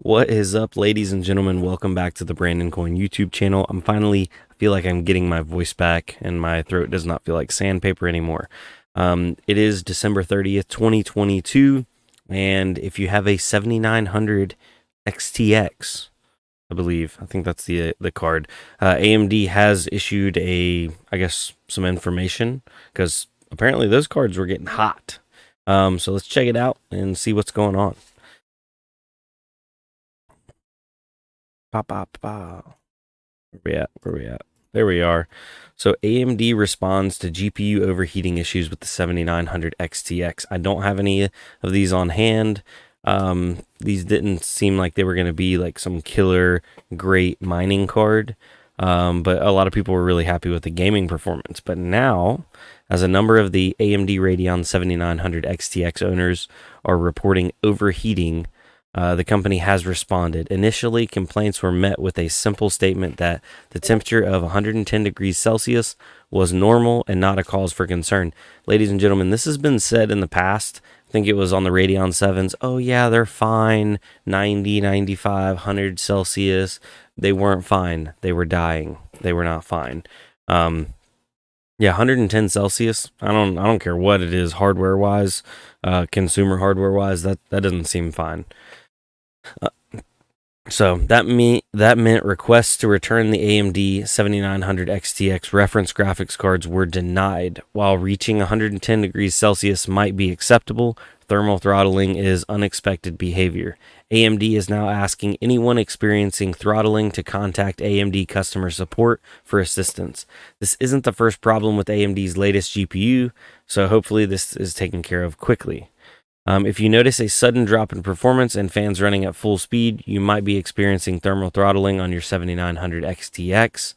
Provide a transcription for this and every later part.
What is up, ladies and gentlemen? Welcome back to the Brandon Coin YouTube channel. I feel like I'm getting my voice back and my throat does not feel like sandpaper anymore. It is December 30th, 2022. And if you have a 7900 XTX, I think that's the card, AMD has issued some information because apparently those cards were getting hot. So let's check it out and see what's going on. Pop, pop, pop. Where we at? Where we at? There we are. So AMD responds to GPU overheating issues with the 7900 XTX. I don't have any of these on hand. These didn't seem like they were going to be like some killer great mining card. But a lot of people were really happy with the gaming performance. But now, as a number of the AMD Radeon 7900 XTX owners are reporting overheating, the company has responded. Initially, complaints were met with a simple statement that the temperature of 110 degrees Celsius was normal and not a cause for concern. Ladies and gentlemen, this has been said in the past. I think it was on the Radeon 7s. Oh, yeah, they're fine. 90, 95, 100 Celsius. They weren't fine. They were dying. They were not fine. Yeah, 110 Celsius. I don't care what it is, hardware wise, consumer hardware wise. That doesn't seem fine. So that meant requests to return the AMD 7900 XTX reference graphics cards were denied. While reaching 110 degrees Celsius might be acceptable, thermal throttling is unexpected behavior. AMD is now asking anyone experiencing throttling to contact AMD customer support for assistance. This isn't the first problem with AMD's latest GPU, so hopefully this is taken care of quickly. If you notice a sudden drop in performance and fans running at full speed, you might be experiencing thermal throttling on your 7900 XTX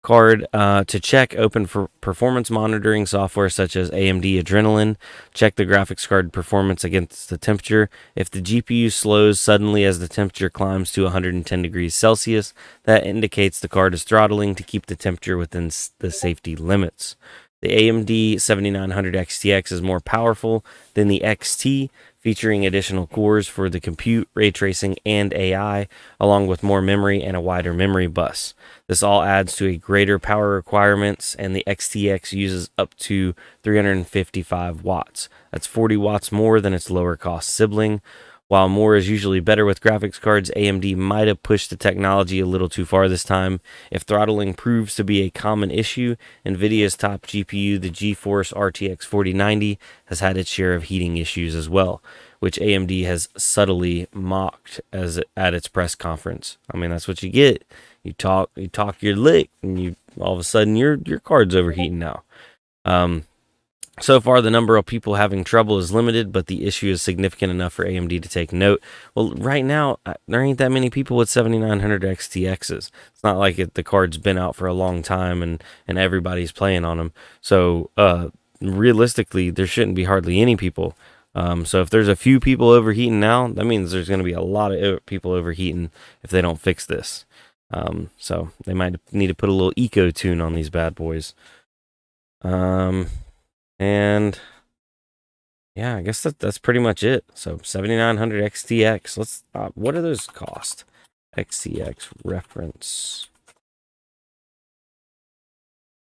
card. To check, open for performance monitoring software such as AMD Adrenalin. Check the graphics card performance against the temperature. If the GPU slows suddenly as the temperature climbs to 110 degrees Celsius, that indicates the card is throttling to keep the temperature within the safety limits. The AMD 7900 XTX is more powerful than the XT, featuring additional cores for the compute, ray tracing, and AI, along with more memory and a wider memory bus. This all adds to a greater power requirements, and the XTX uses up to 355 watts. That's 40 watts more than its lower cost sibling. While more is usually better with graphics cards, AMD might have pushed the technology a little too far this time. If throttling proves to be a common issue, NVIDIA's top GPU, the GeForce RTX 4090, has had its share of heating issues as well, which AMD has subtly mocked at its press conference. I mean, that's what you get. You talk your lick, and all of a sudden your card's overheating now. So far, the number of people having trouble is limited, but the issue is significant enough for AMD to take note. Well, right now, there ain't that many people with 7900 XTXs. It's not like the card's been out for a long time and everybody's playing on them. So, realistically, there shouldn't be hardly any people. So if there's a few people overheating now, that means there's going to be a lot of people overheating if they don't fix this. So they might need to put a little eco tune on these bad boys. And yeah, I guess that's pretty much it. So 7900 XTX. Let's what do those cost? XTX reference.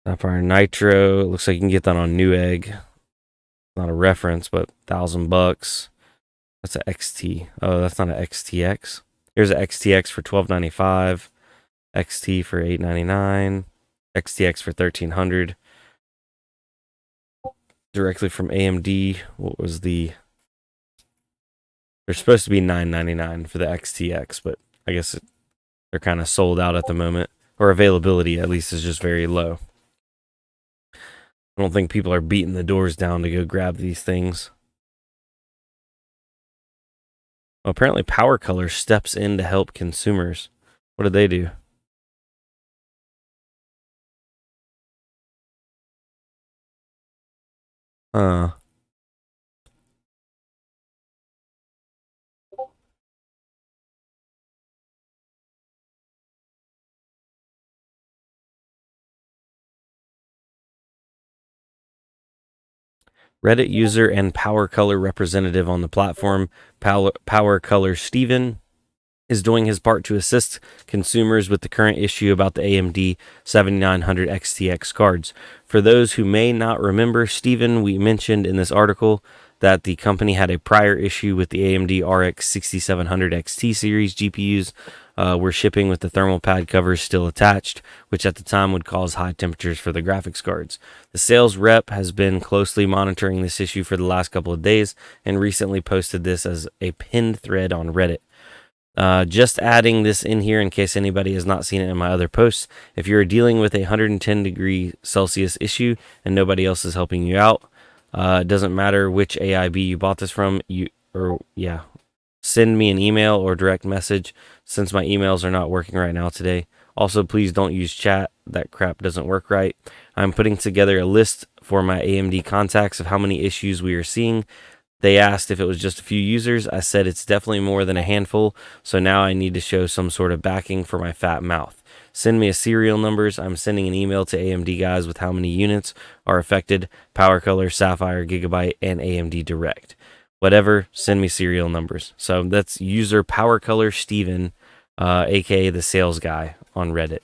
Sapphire Nitro. It looks like you can get that on Newegg. Not a reference, but $1,000. That's a XT. Oh, that's not an XTX. Here's an XTX for $12.95. XT for $8.99. XTX for $1,300. Directly from AMD. What was the? They're supposed to be $9.99 for the XTX, but I guess they're kind of sold out at the moment, or availability at least is just very low. I don't think people are beating the doors down to go grab these things. Well, apparently Power Color steps in to help consumers. What did they do? Reddit user and Power Color representative on the platform, Power Color Steven, is doing his part to assist consumers with the current issue about the AMD 7900 XTX cards. For those who may not remember, Stephen, we mentioned in this article that the company had a prior issue with the AMD RX 6700 XT series GPUs. Were shipping with the thermal pad covers still attached, which at the time would cause high temperatures for the graphics cards. The sales rep has been closely monitoring this issue for the last couple of days and recently posted this as a pinned thread on Reddit. Just adding this in here in case anybody has not seen it in my other posts. If you're dealing with a 110 degree Celsius issue and nobody else is helping you out, it doesn't matter which AIB you bought this from. Send me an email or direct message since my emails are not working right now today. Also, please don't use chat. That crap doesn't work right. I'm putting together a list for my AMD contacts of how many issues we are seeing. They asked if it was just a few users. I said it's definitely more than a handful, so now I need to show some sort of backing for my fat mouth. Send me a serial numbers. I'm sending an email to AMD guys with how many units are affected, Power Color, Sapphire, Gigabyte, and AMD Direct. Whatever, send me serial numbers. So that's user Power Color Steven, aka the sales guy on Reddit.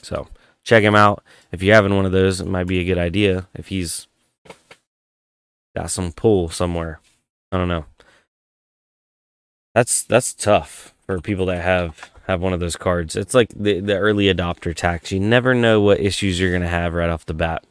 So check him out. If you're having one of those, it might be a good idea if he's got some pull somewhere. I don't know. That's tough for people that have one of those cards. It's like the early adopter tax. You never know what issues you're gonna have right off the bat.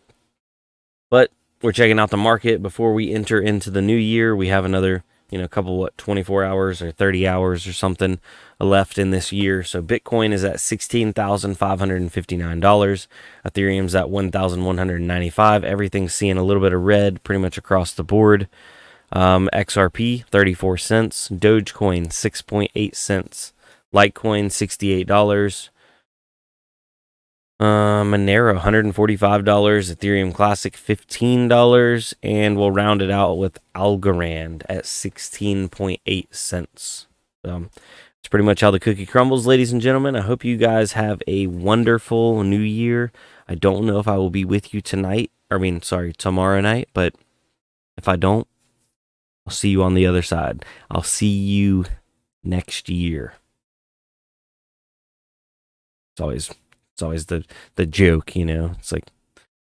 But we're checking out the market before we enter into the new year. We have another, couple 24 hours or 30 hours or something left in this year. So Bitcoin is at $16,559. Ethereum's at $1,195. Everything's seeing a little bit of red pretty much across the board. XRP 34 cents, Dogecoin 6.8 cents, Litecoin $68. Monero $145, Ethereum Classic $15, and we'll round it out with Algorand at 16.8 cents. It's pretty much how the cookie crumbles, ladies and gentlemen. I hope you guys have a wonderful new year. I don't know if I will be with you tomorrow night, but if I don't, I'll see you on the other side. I'll see you next year. It's always the joke, It's like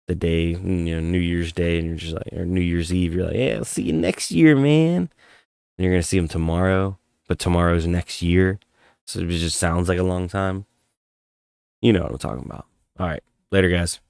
the day, New Year's Day, and you're just like, or New Year's Eve, you're like, yeah, I'll see you next year, man. And you're gonna see him tomorrow, but tomorrow's next year, so it just sounds like a long time. You know what I'm talking about. All right, later, guys.